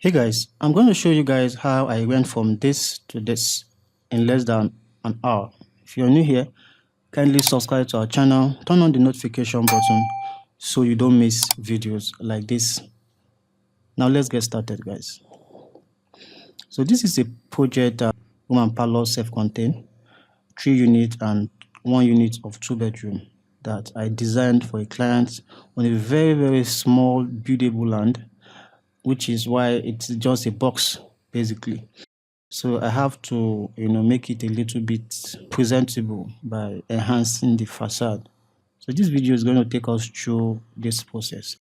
Hey guys, I'm going to show you guys how I went from this to this in less than an hour. If you're new here, kindly subscribe to our channel, turn on the notification button so you don't miss videos like this. Now let's get started, guys. So this is a project room and parlor self-contained, 3 unit and 1 unit of 2 bedroom that I designed for a client on a very small buildable land, which is why it's just a box basically. So I have to, make it a little bit presentable by enhancing the facade. So this video is going to take us through this process.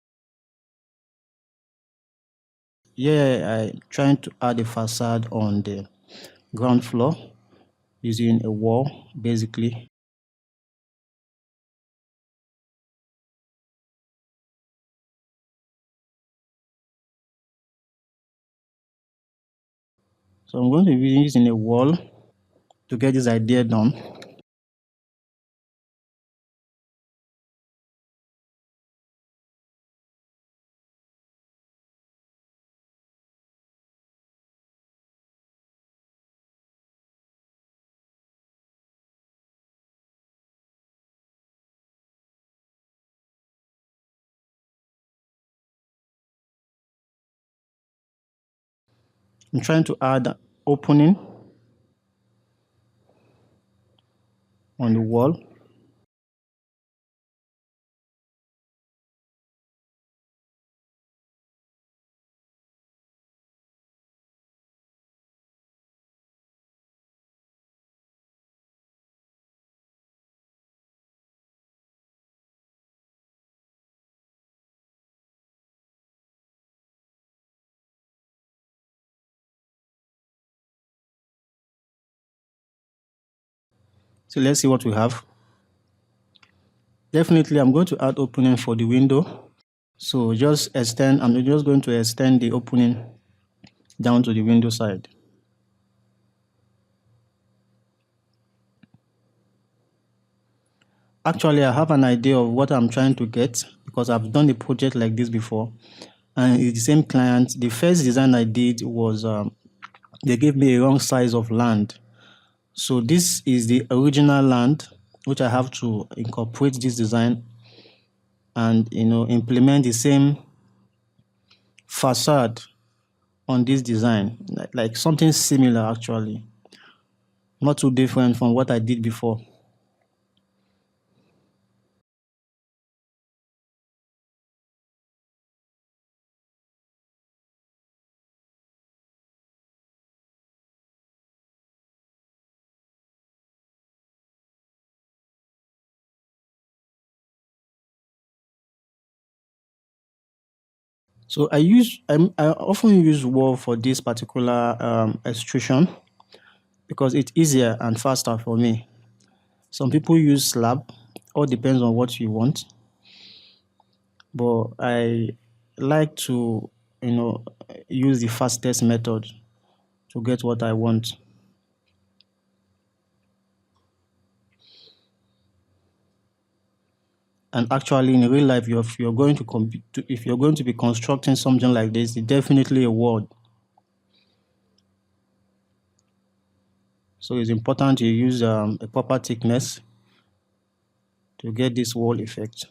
Yeah, I'm trying to add a facade on the ground floor using a wall, basically. So I'm going to be using a wall to get this idea done. I'm trying to add opening on the wall. So let's see what we have. Definitely, I'm going to add opening for the window. So I'm just going to extend the opening down to the window side. Actually, I have an idea of what I'm trying to get because I've done a project like this before. And it's the same client. The first design I did was they gave me a wrong size of land. So this is the original land, which I have to incorporate this design and implement the same facade on this design, like something similar actually, not too different from what I did before. So I often use wall for this particular extrusion because it's easier and faster for me. Some people use slab, all depends on what you want. But I like to, you know, use the fastest method to get what I want. And actually, in real life, if you're going to be constructing something like this, it's definitely a wall. So it's important to use a proper thickness to get this wall effect.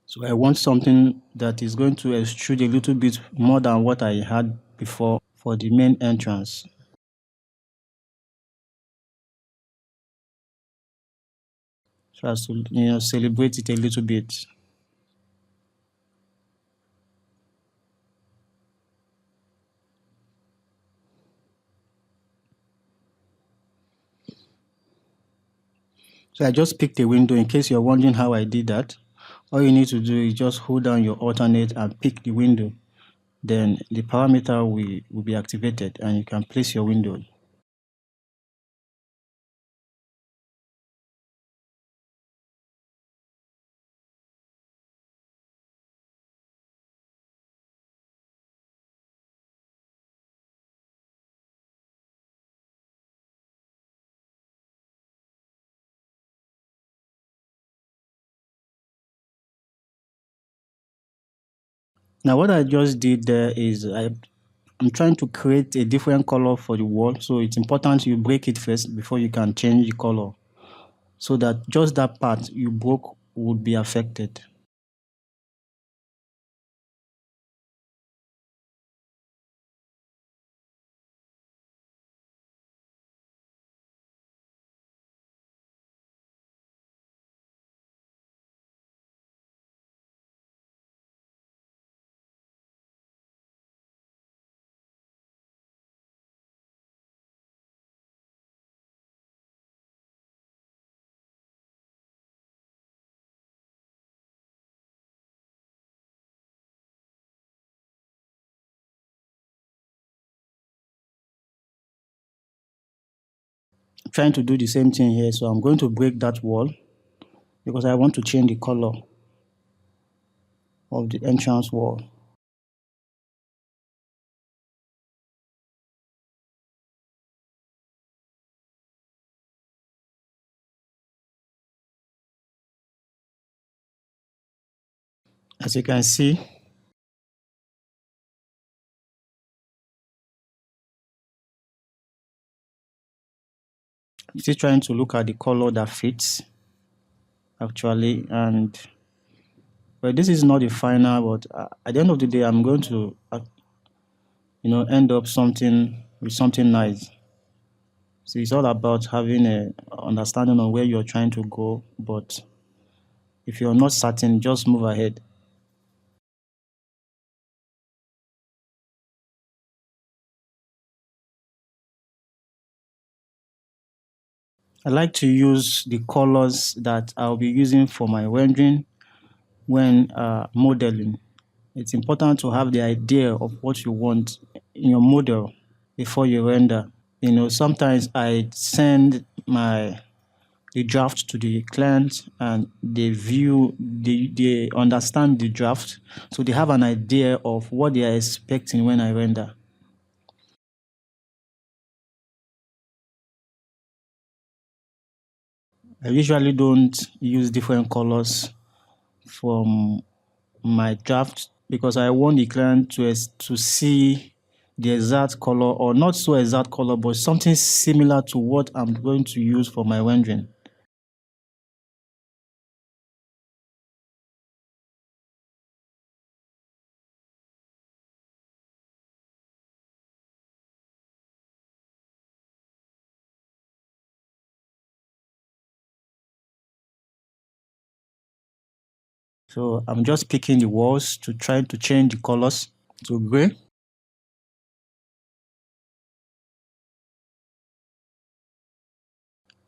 So I want something that is going to extrude a little bit more than what I had before for the main entrance. So as to celebrate it a little bit. So I just picked a window in case you're wondering how I did that. All you need to do is just hold down your alternate and pick the window. Then the parameter will be activated and you can place your window. Now, what I just did there is I'm trying to create a different color for the wall. So it's important you break it first before you can change the color, so that just that part you broke would be affected. Trying to do the same thing here. So I'm going to break that wall because I want to change the color of the entrance wall. As you can see, still trying to look at the color that fits actually. And but this is not the final, but at the end of the day, I'm going to end up something with something nice. So it's all about having a understanding of where you're trying to go. But if you're not certain, just move ahead. I like to use the colors that I'll be using for my rendering when modeling. It's important to have the idea of what you want in your model before you render. Sometimes I send my the draft to the client and they understand the draft, so they have an idea of what they are expecting when I render. I usually don't use different colors from my draft because I want the client to see the exact color, or not so exact color, but something similar to what I'm going to use for my rendering. So I'm just picking the walls to try to change the colors to gray.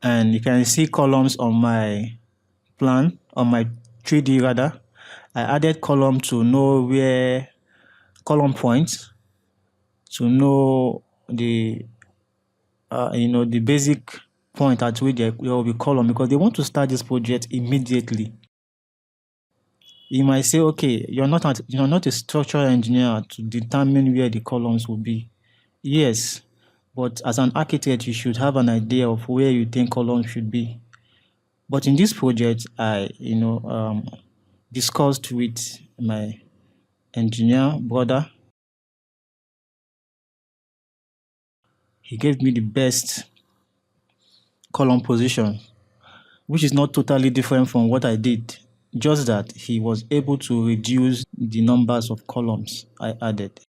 And you can see columns on my plan, on my 3D rather. I added column to know where column points, to know the basic point at which there will be column, because they want to start this project immediately. You might say, okay, you're not a structural engineer to determine where the columns will be. Yes, but as an architect, you should have an idea of where you think columns should be. But in this project, I discussed with my engineer brother. He gave me the best column position, which is not totally different from what I did. Just that he was able to reduce the numbers of columns I added.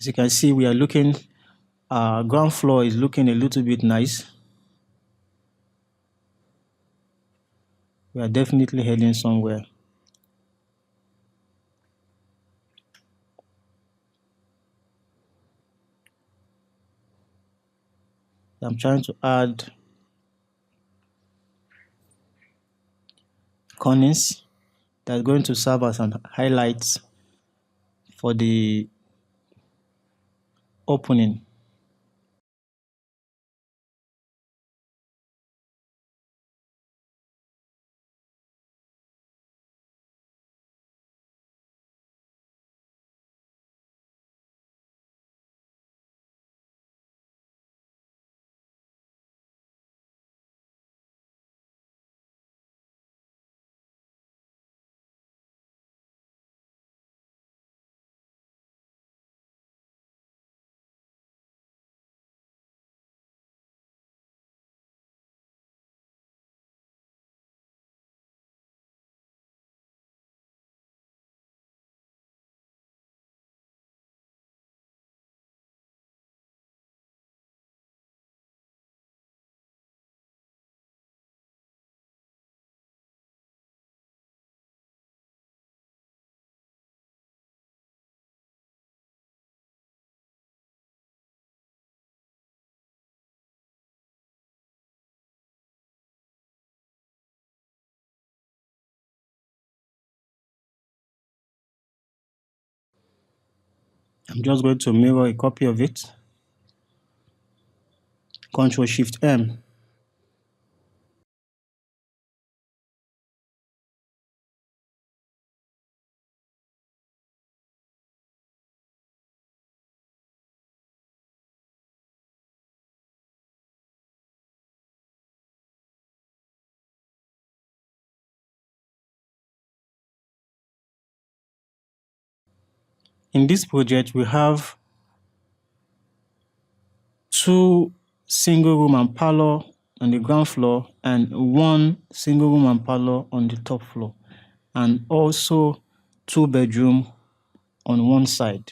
As you can see, we are looking, ground floor is looking a little bit nice. We are definitely heading somewhere. I'm trying to add cornice that's going to serve as an highlight for the opening. I'm just going to mirror a copy of it. Control Shift M. In this project, we have two single room and parlor on the ground floor and one single room and parlor on the top floor, and also two bedroom on one side.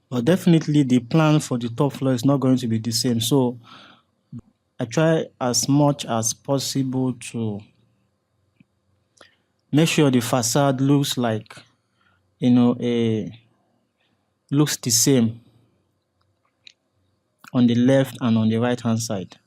But definitely the plan for the top floor is not going to be the same. So I try as much as possible to make sure the facade looks like, a looks the same on the left and on the right hand side.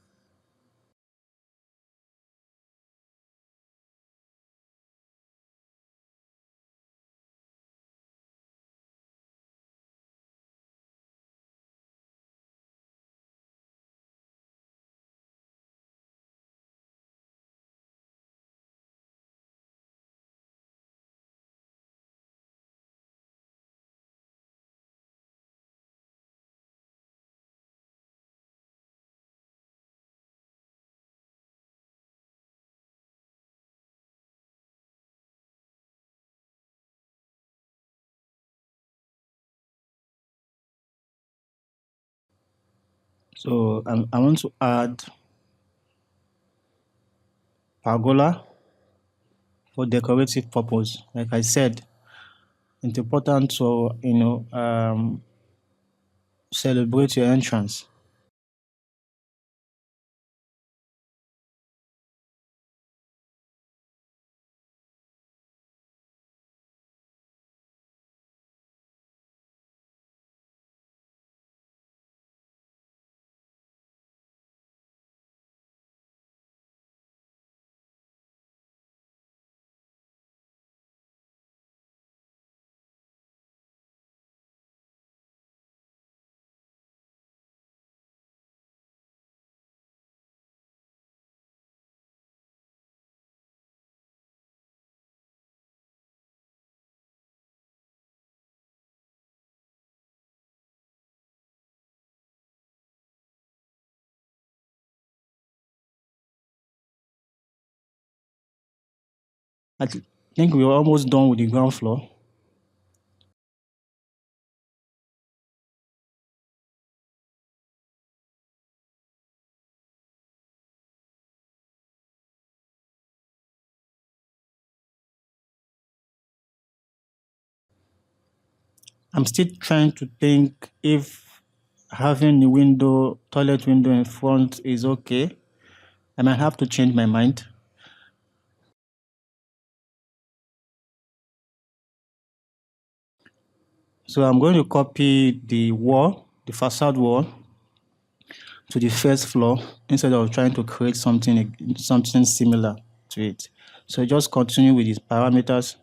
So I want to add pergola for decorative purpose. Like I said, it's important to celebrate your entrance. I think we're almost done with the ground floor. I'm still trying to think if having the window, toilet window in front is okay. I might have to change my mind. So I'm going to copy the wall, the facade wall, to the first floor instead of trying to create something similar to it. So just continue with these parameters.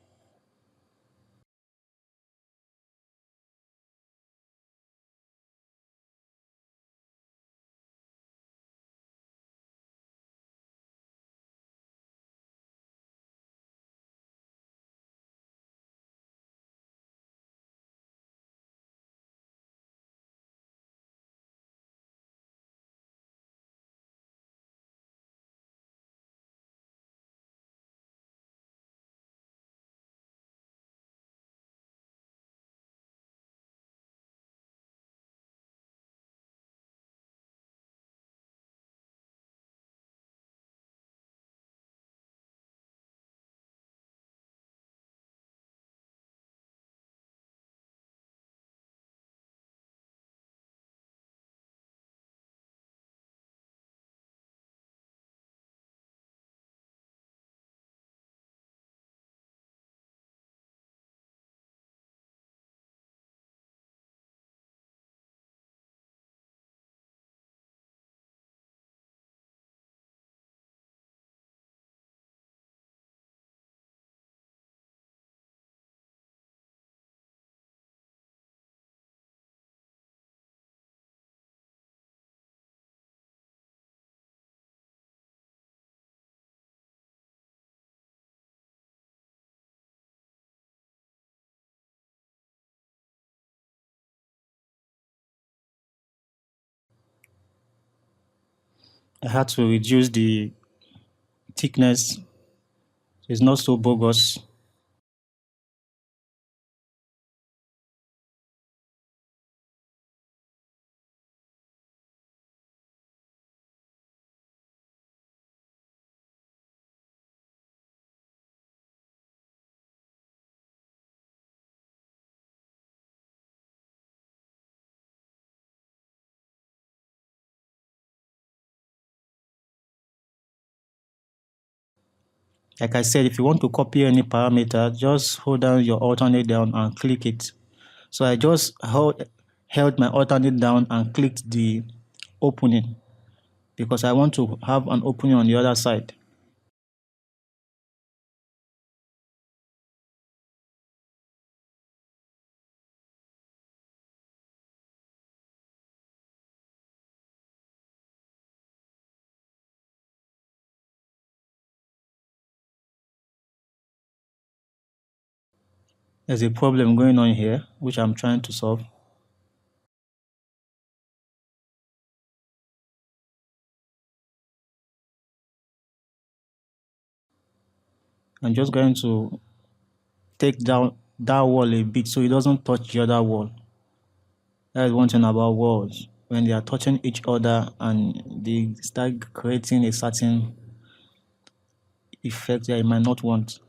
I had to reduce the thickness. It's not so bogus. Like I said, if you want to copy any parameter, just hold down your alternate down and click it. So I just held my alternate down and clicked the opening because I want to have an opening on the other side. There's a problem going on here, which I'm trying to solve. I'm just going to take down that wall a bit so it doesn't touch the other wall. That is one thing about walls. When they are touching each other and they start creating a certain effect that you might not want.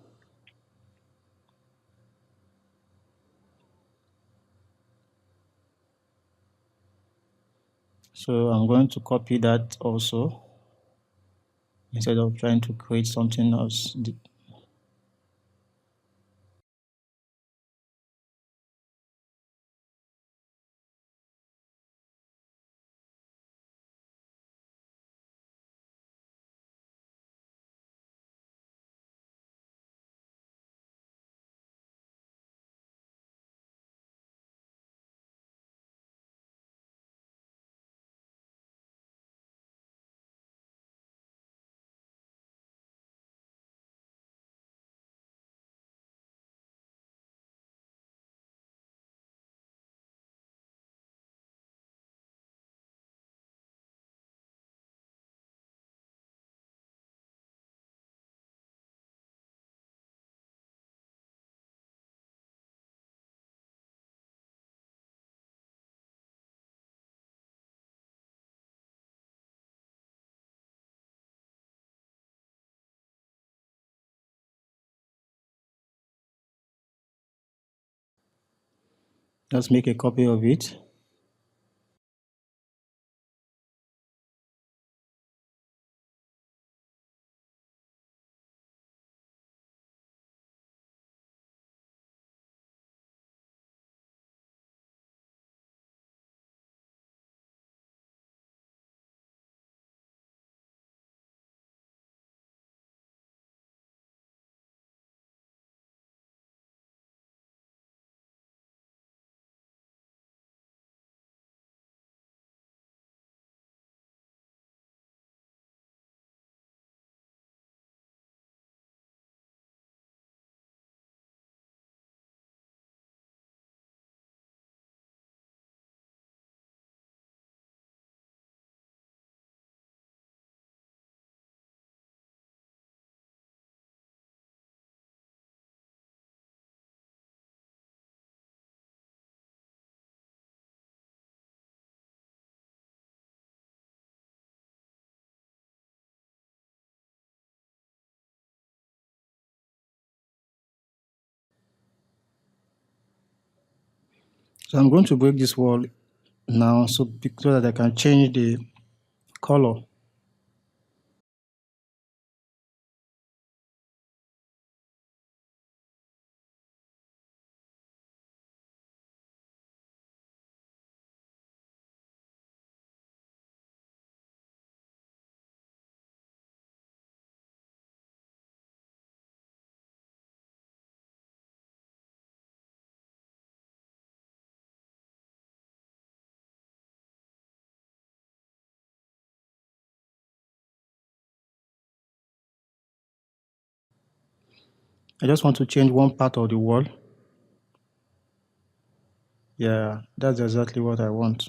So I'm going to copy that also instead of trying to create something else. Just make a copy of it. So I'm going to break this wall now so that I can change the color. I just want to change one part of the wall. Yeah, that's exactly what I want.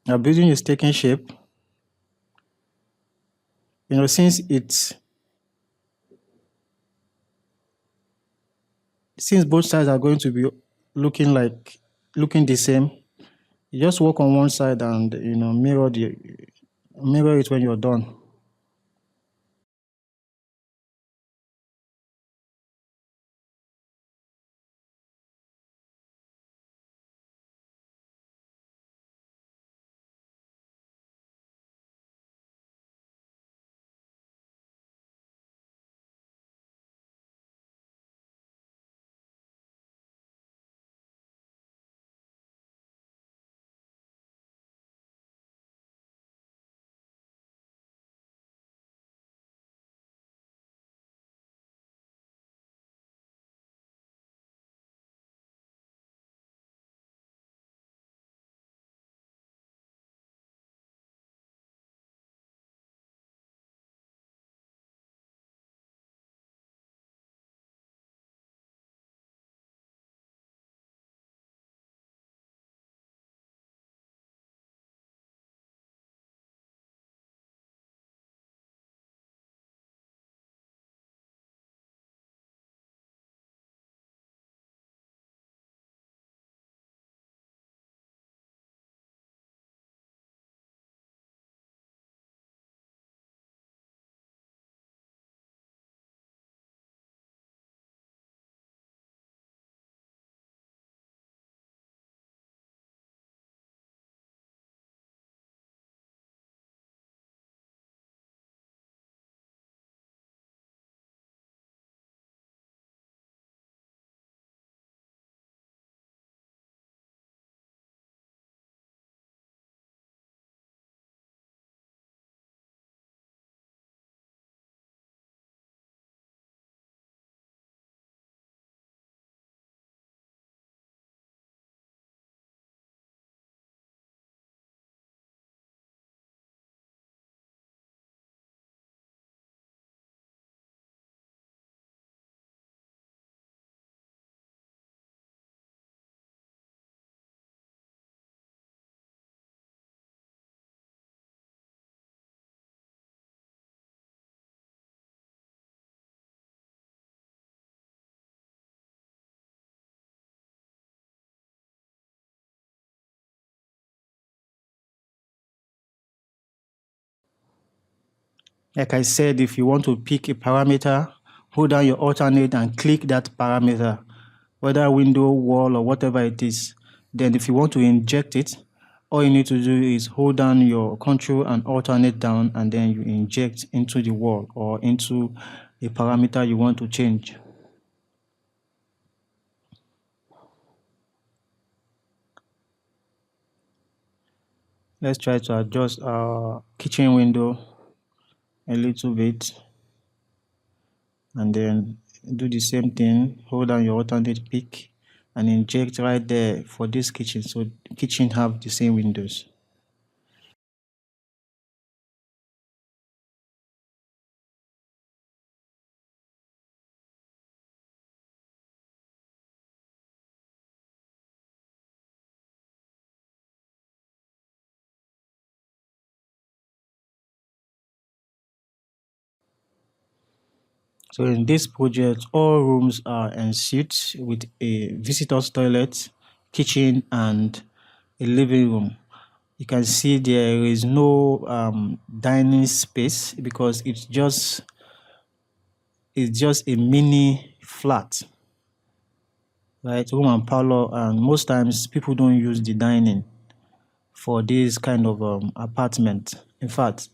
Now building is taking shape. Since both sides are going to be looking like looking the same, you just work on one side and mirror it when you're done. Like I said, if you want to pick a parameter hold down your alternate and click that parameter, whether window, wall, or whatever it is. Then if you want to inject it, all you need to do is hold down your control and alternate down, and then you inject into the wall or into a parameter you want to change. Let's try to adjust our kitchen window a little bit, and then do the same thing. Hold down your alternate pick and inject right there for this kitchen, so kitchen have the same windows. So in this project, all rooms are ensuite with a visitor's toilet, kitchen, and a living room. You can see there is no dining space because it's just a mini flat, right? Room and parlor, and most times people don't use the dining for this kind of apartment. In fact,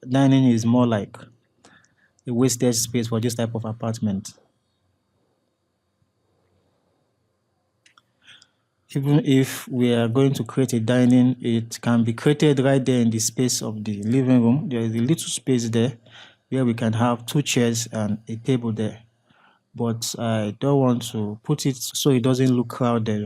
dining is more like a wasted space for this type of apartment. Even if we are going to create a dining, it can be created right there in the space of the living room. There is a little space there where we can have two chairs and a table there. But I don't want to put it so it doesn't look crowded.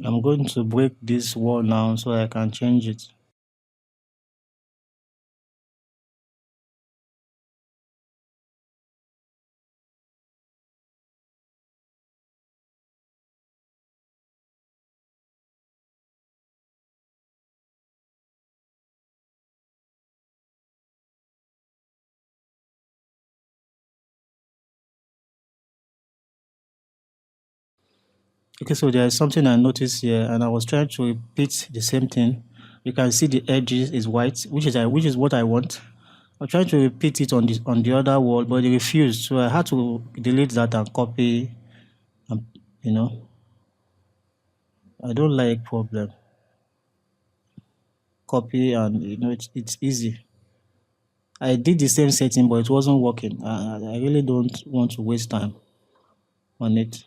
I'm going to break this wall now so I can change it. Okay, so there is something I noticed here, and I was trying to repeat the same thing. You can see the edges is white, which is what I want. I'm trying to repeat it on the other wall, but it refused. So I had to delete that and copy. Um, you know, I don't like problem. Copy, and it's easy. I did the same setting, but it wasn't working. I really don't want to waste time on it.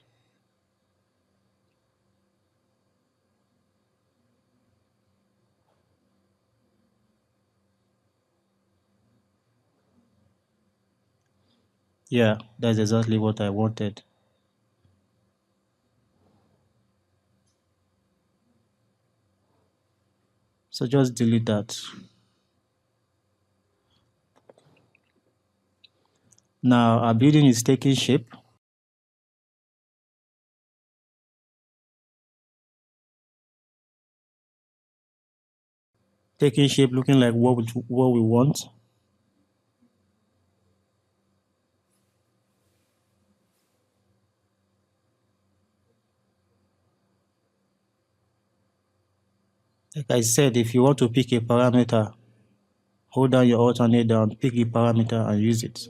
Yeah, that's exactly what I wanted. So just delete that. Now our building is taking shape. Taking shape, looking like what we want. Like I said, if you want to pick a parameter, hold down your alternate down, pick a parameter and use it.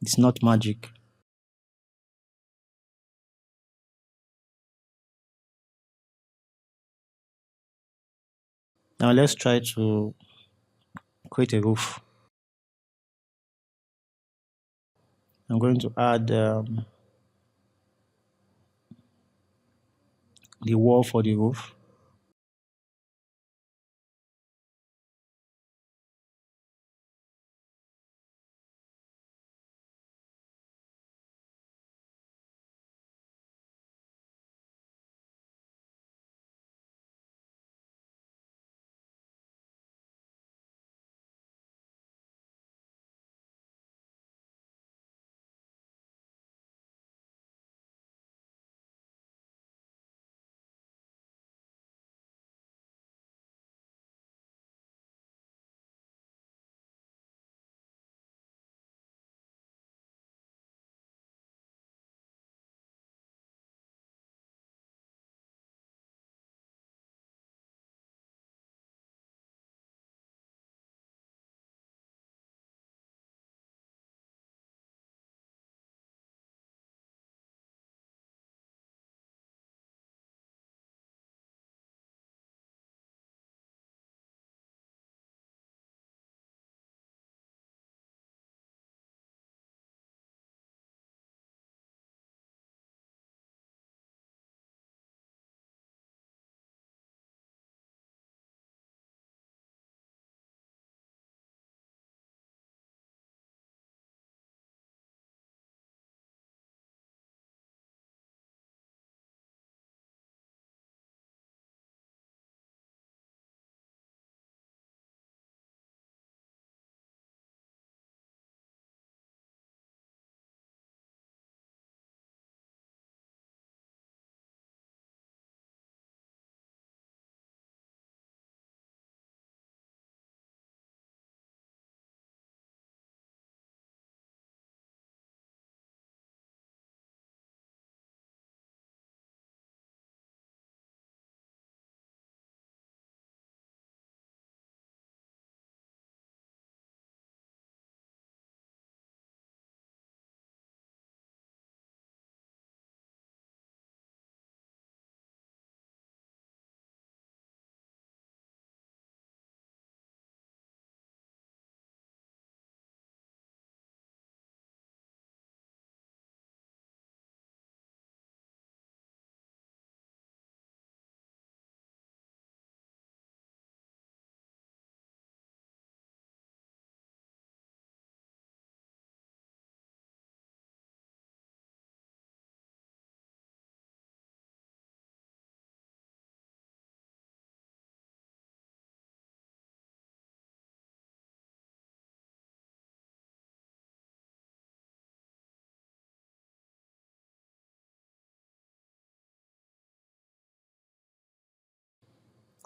It's not magic. Now let's try to create a roof. I'm going to add the wall for the roof.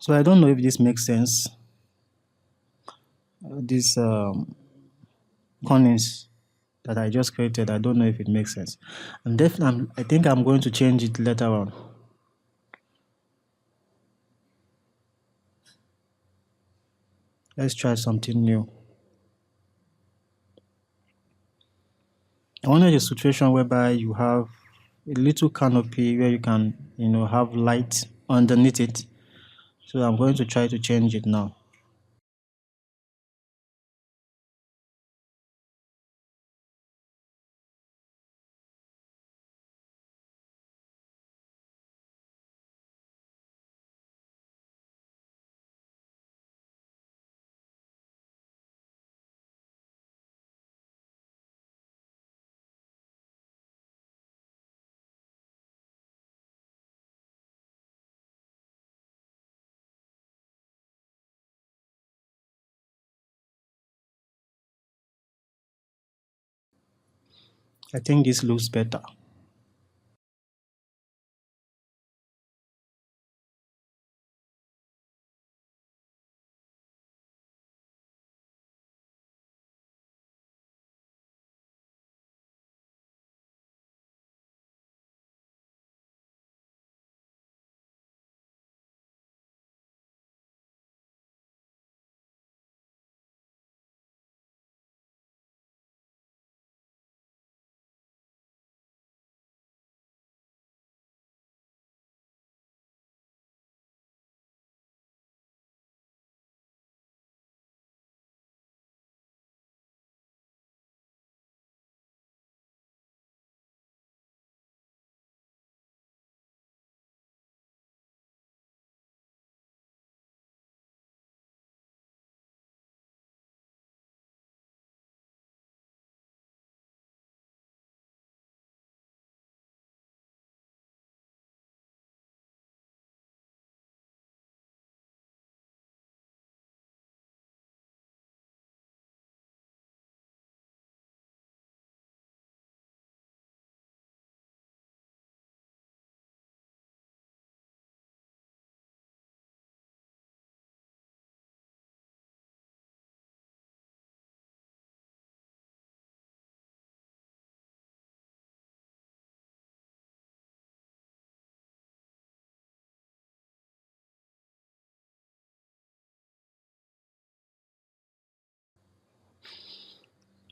So I don't know if this makes sense. This corners that I just created, I don't know if it makes sense. I think I'm going to change it later on. Let's try something new. I wanted a situation whereby you have a little canopy where you can, have light underneath it. So I'm going to try to change it now. I think this looks better.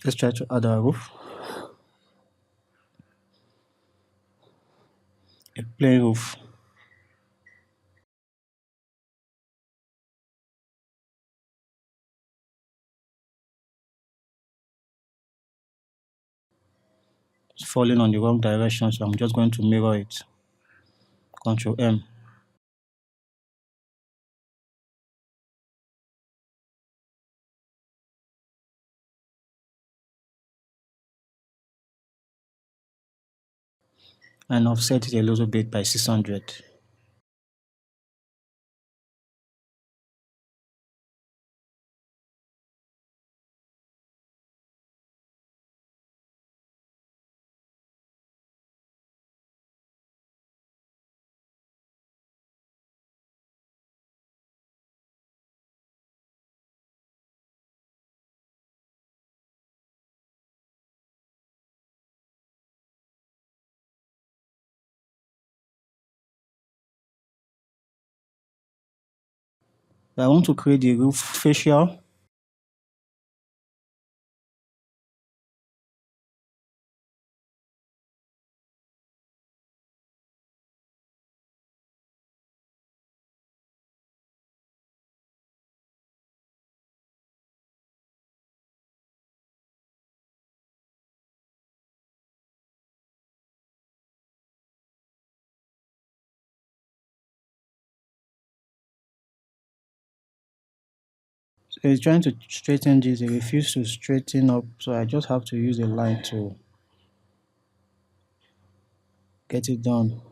Let's try to add a roof, a plain roof. It's falling on the wrong direction, so I'm just going to mirror it. Control M. And offset it a little bit by 600. I want to create the roof facial. So he's trying to straighten this. He refused to straighten up, so I just have to use a line to get it done.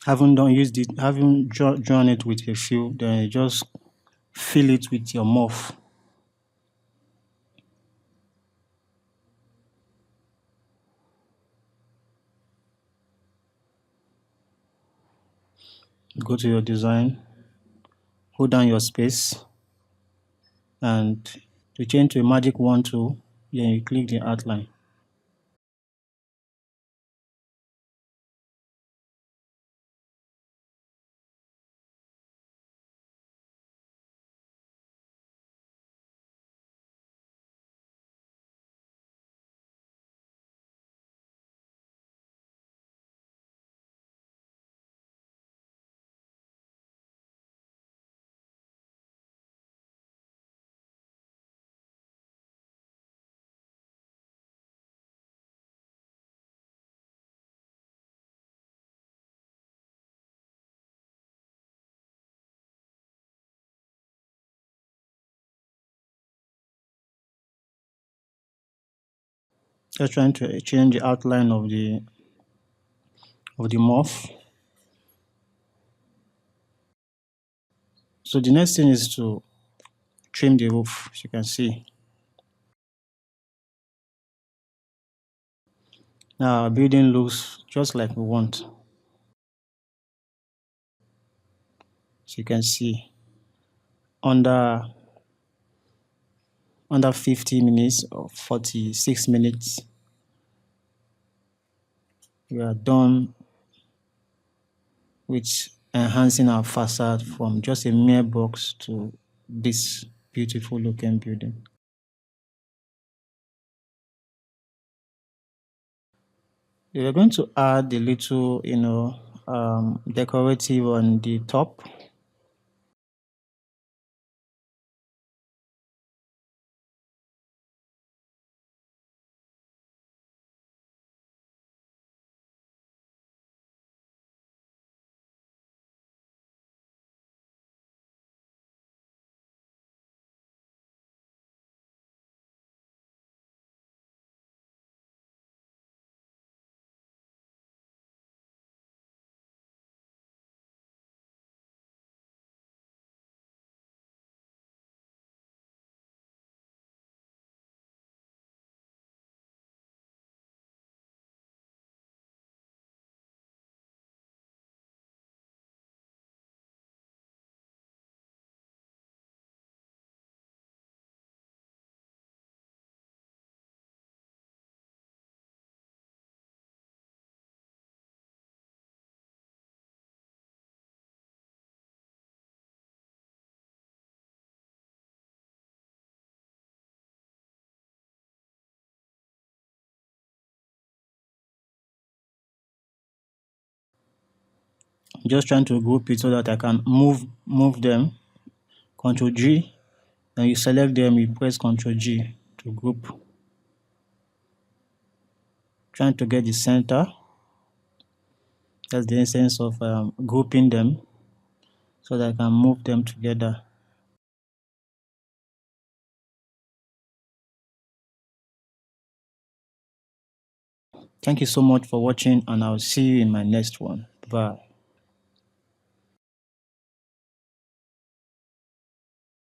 Haven't done used it, haven't drawn it with a fill, then you just fill it with your morph. Go to your design, hold down your space, and to change to a magic wand tool, then you click the outline. Just trying to change the outline of the morph. So the next thing is to trim the roof, as you can see. Now our building looks just like we want. As you can see, under 50 minutes or 46 minutes, we are done with enhancing our facade from just a mere box to this beautiful looking building. We are going to add a little, decorative on the top. Just trying to group it so that I can move them. Control G, then you select them, you press Control G to group. Trying to get the center. That's the essence of grouping them so that I can move them together. Thank you so much for watching, and I'll see you in my next one. Bye.